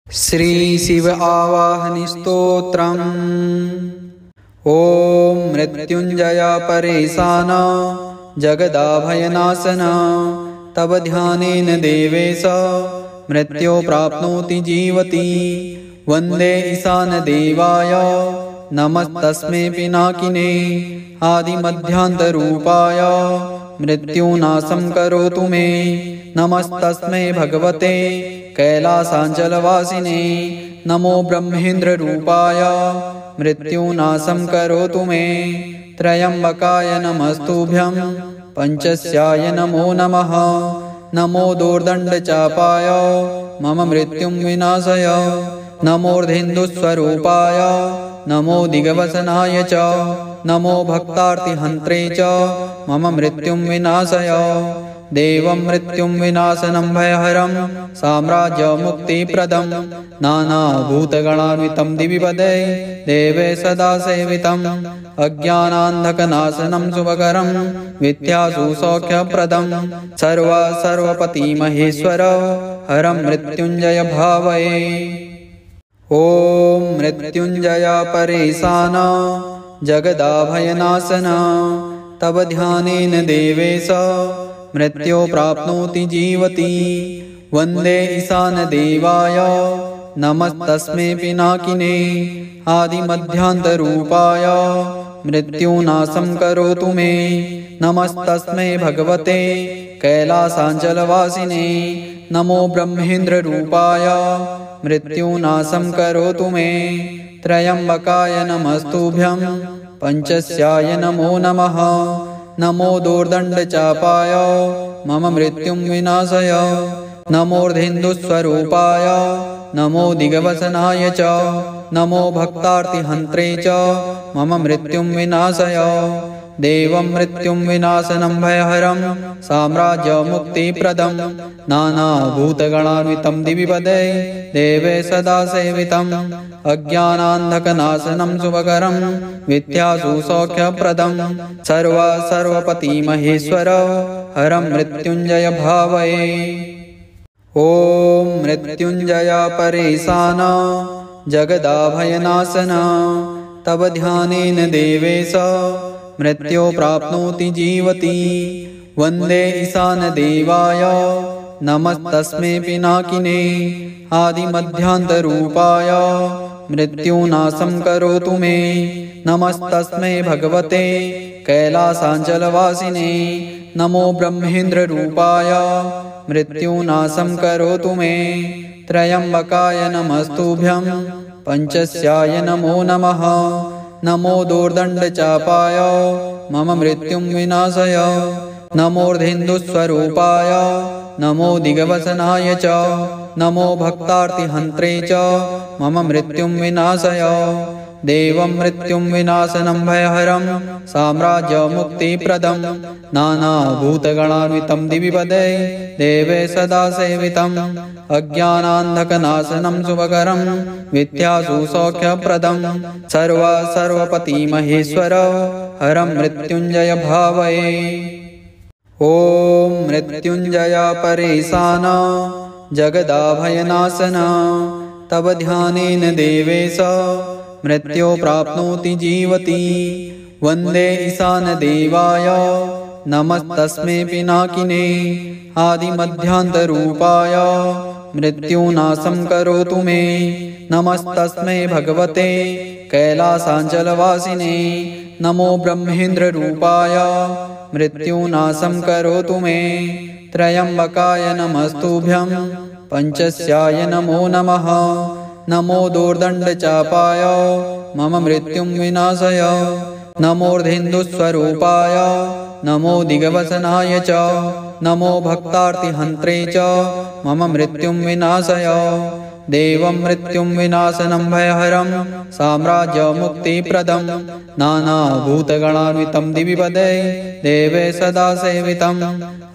श्री शिव आवाहनि स्तोत्रम्। ओम मृत्युंजय परेशान जगदाभयनाशन तव ध्यानेन देवेश मृत्यो प्राप्नोति जीवति। वंदे ईशान देवाय नमस्तस्मै पिनाकिने आदिमध्यान्तरूपाय मृत्युनाशं करोतु मे। नमस्तस्मै भगवते कैलासाञ्चलवासिने नमो ब्रह्मेन्द्ररूपाय मृत्युनाशं करोतु मे। त्र्यम्बकाय नमस्तुभ्यं पंचस्याय नमो नमः। नमो दोर्दण्डचापाय मम मृत्युं विनाशय। नमोर्धेन्दुस्वरूपाय नमो दिग्वसनाय च नमो भक्तार्तिहन्त्रे च मम मृत्युं विनाशय। देवं मृत्युं विनाशनं भयहरं साम्राज्यमुक्तिप्रदं नानाभूतगणान्वितं दिविपदे देवे सदा सेवितम्। अज्ञानान्धकनाशनं शुभकरं विद्यासु सौख्यप्रदं सर्वपति महेश्वर हरं मृत्युञ्जय भावये। ओम मृत्युंजय परेशान जगदाभयनाशन तव ध्यानेन देवेश मृत्यो प्राप्नोति जीवति। वंदे ईशान देवाय नमस्तस्मै पिनाकिने आदिमध्यान्तरूपाय मृत्युनाशं करोतु मे। नमस्तस्मै भगवते कैलासाञ्चलवासिने नमो ब्रह्मेन्द्ररूपाय मृत्युनाशं करोतु मे। त्र्यम्बकाय नमस्तुभ्यं पंचस्याय नमो नमः। नमो दोर्दण्डचापाय मम मृत्युं विनाशय। नमोर्धेन्दुस्वरूपाय नमो दिग्वसनाय च नमो भक्तार्तिहन्त्रे च मम मृत्युं विनाशय। देवं मृत्युं विनाशनं भयहरं साम्राज्यमुक्तिप्रदं नानाभूतगणान्वितं दिविपदे देवे सदा सेवितम्। अज्ञानान्धकनाशनं शुभकरं विद्यासु सौख्यप्रदं सर्वपति महेश्वर हरं मृत्युञ्जय भावये। ओम मृत्युंजय परेशान जगदाभयनाशन तव ध्यानेन देवेश मृत्यो प्राप्नोति जीवति। वंदे ईशान देवाय नमस्तस्मै पिनाकिने आदिमध्यान्तरूपाय मृत्युनाशं करोतु मे। नमस्तस्मै भगवते कैलासाञ्चलवासिने नमो ब्रह्मेन्द्ररूपाय मृत्युनाशं करोतु मे। त्र्यम्बकाय नमस्तुभ्यं पंचस्याय नमो नमः। नमो दोर्दण्डचापाय मम मृत्युं विनाशय। नमोर्धेन्दुस्वरूपाय नमो दिग्वसनाय च नमो भक्तार्तिहन्त्रे च मम मृत्युं विनाशय। देवं मृत्युं विनाशनं भयहरं साम्राज्यमुक्तिप्रदं नानाभूतगणान्वितं दिविपदे देवे सदा सेवितम्। अज्ञानान्धकनाशनं शुभकरं विद्यासु सौख्यप्रदं सर्वपति महेश्वर हरं मृत्युञ्जय भावये। ओम मृत्युंजय परेशान जगदाभयनाशन तव ध्यानेन देवेश मृत्यो प्राप्नोति जीवति। वंदे ईशान देवाय नमस्तस्मै पिनाकिने आदिमध्यान्तरूपाय मृत्युनाशं करोतु मे। नमस्तस्मै भगवते कैलासाञ्चलवासिने नमो ब्रह्मेन्द्ररूपाय मृत्युनाशं करोतु मे। त्र्यम्बकाय नमस्तुभ्यं पंचस्याय नमो नमः। नमो दोर्दण्डचापाय मम मृत्युं विनाशय। नमोर्धेन्दुस्वरूपाय नमो दिग्वसनाय च नमो भक्तार्तिहन्त्रे च मम मृत्युं विनाशय। देवं मृत्युं विनाशनं भयहरं साम्राज्यमुक्तिप्रदं नानाभूतगणान्वितं दिविपदे देवे सदा सेवितम्।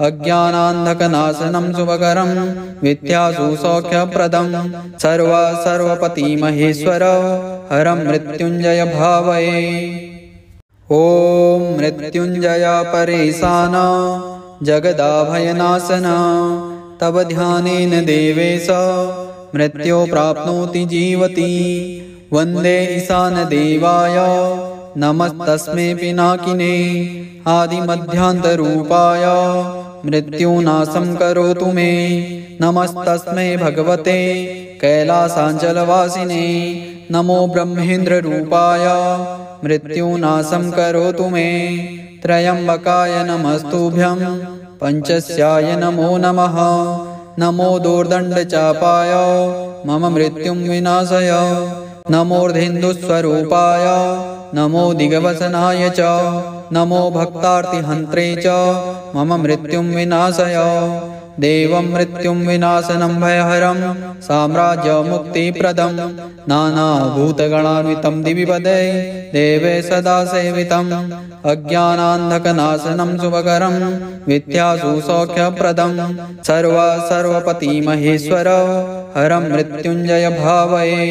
अज्ञानान्धकनाशनं शुभकरं विद्यासु सौख्यप्रदं सर्वपति महेश्वर हरं मृत्युञ्जय भावये। ओम मृत्युंजय परेशान जगदाभयनाशन तव ध्यानेन देवेश मृत्यो प्राप्नोति जीवति। वन्दे ईशानदेवाय नमस्तस्मै पिनाकिने आदिमध्यान्तरूपाय मृत्युनाशं करोतु मे। नमस्तस्मै भगवते कैलासाञ्चलवासिने नमो ब्रह्मेन्द्ररूपाय मृत्युनाशं करोतु मे। त्र्यम्बकाय नमस्तुभ्यं पञ्चस्याय नमो नमः। नमो दोर्दण्डचापाय मम मृत्युं विनाशय। नमोर्धेन्दुस्वरूपाय नमो दिग्वसनाय च नमो भक्तार्तिहन्त्रे च मम मृत्युं विनाशय। देवं मृत्युं विनाशनं भयहरं साम्राज्यमुक्तिप्रदं नानाभूतगणान्वितं दिविपदे देवे सदा सेवितम्। अज्ञानान्धकनाशनं शुभकरं विद्यासु सौख्यप्रदं सर्वपति महेश्वर हरं मृत्युञ्जय भावये।